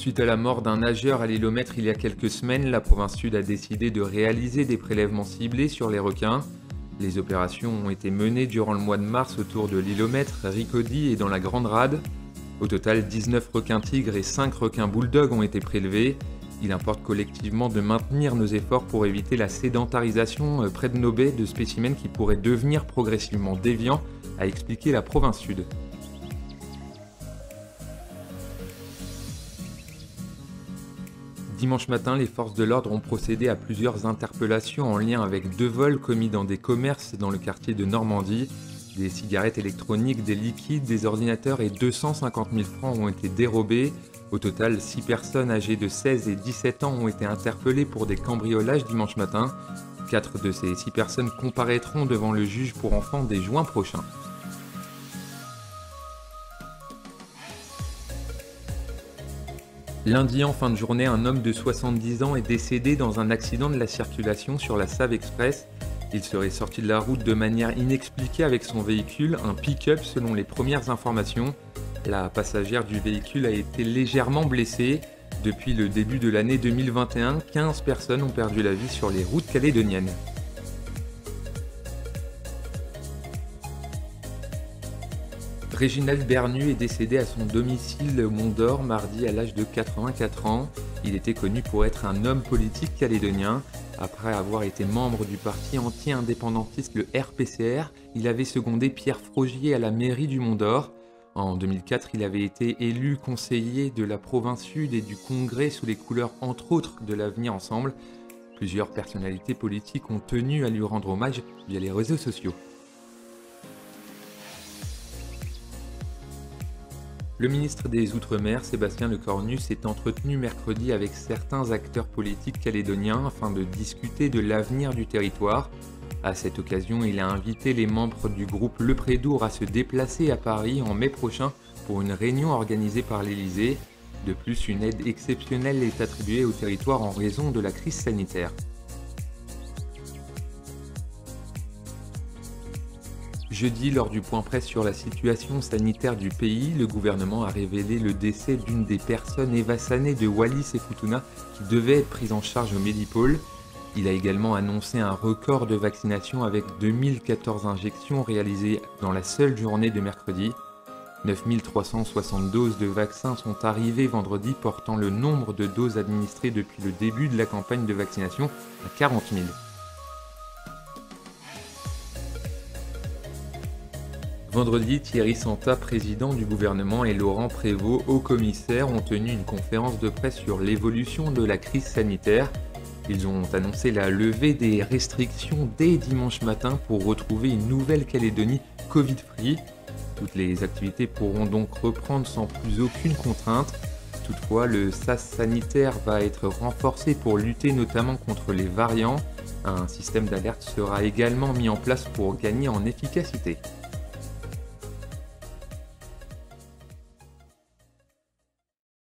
Suite à la mort d'un nageur à l'îlomètre il y a quelques semaines, la province sud a décidé de réaliser des prélèvements ciblés sur les requins. Les opérations ont été menées durant le mois de mars autour de l'îlomètre, Ricody et dans la Grande Rade. Au total, 19 requins tigres et 5 requins bulldogs ont été prélevés. Il importe collectivement de maintenir nos efforts pour éviter la sédentarisation près de nos baies de spécimens qui pourraient devenir progressivement déviants, a expliqué la province sud. Dimanche matin, les forces de l'ordre ont procédé à plusieurs interpellations en lien avec 2 vols commis dans des commerces dans le quartier de Normandie. Des cigarettes électroniques, des liquides, des ordinateurs et 250 000 francs ont été dérobés. Au total, 6 personnes âgées de 16 et 17 ans ont été interpellées pour des cambriolages dimanche matin. 4 de ces 6 personnes comparaîtront devant le juge pour enfants dès juin prochain. Lundi, en fin de journée, un homme de 70 ans est décédé dans un accident de la circulation sur la Save Express. Il serait sorti de la route de manière inexpliquée avec son véhicule, un pick-up selon les premières informations. La passagère du véhicule a été légèrement blessée. Depuis le début de l'année 2021, 15 personnes ont perdu la vie sur les routes calédoniennes. Réginald Bernu est décédé à son domicile Mont-d'Or mardi à l'âge de 84 ans. Il était connu pour être un homme politique calédonien. Après avoir été membre du parti anti-indépendantiste le RPCR, il avait secondé Pierre Frogier à la mairie du Mont-d'Or. En 2004, il avait été élu conseiller de la province sud et du Congrès sous les couleurs entre autres de l'Avenir Ensemble. Plusieurs personnalités politiques ont tenu à lui rendre hommage via les réseaux sociaux. Le ministre des Outre-mer, Sébastien Lecornu, s'est entretenu mercredi avec certains acteurs politiques calédoniens afin de discuter de l'avenir du territoire. À cette occasion, il a invité les membres du groupe Le Prédour à se déplacer à Paris en mai prochain pour une réunion organisée par l'Élysée. De plus, une aide exceptionnelle est attribuée au territoire en raison de la crise sanitaire. Jeudi, lors du point presse sur la situation sanitaire du pays, le gouvernement a révélé le décès d'une des personnes évassanées de Wallis et Futuna qui devait être prise en charge au Medipôle. Il a également annoncé un record de vaccination avec 2014 injections réalisées dans la seule journée de mercredi. 9360 doses de vaccins sont arrivées vendredi, portant le nombre de doses administrées depuis le début de la campagne de vaccination à 40 000. Vendredi, Thierry Santa, président du gouvernement, et Laurent Prévost, haut-commissaire, ont tenu une conférence de presse sur l'évolution de la crise sanitaire. Ils ont annoncé la levée des restrictions dès dimanche matin pour retrouver une Nouvelle-Calédonie Covid-free. Toutes les activités pourront donc reprendre sans plus aucune contrainte. Toutefois, le sas sanitaire va être renforcé pour lutter notamment contre les variants. Un système d'alerte sera également mis en place pour gagner en efficacité.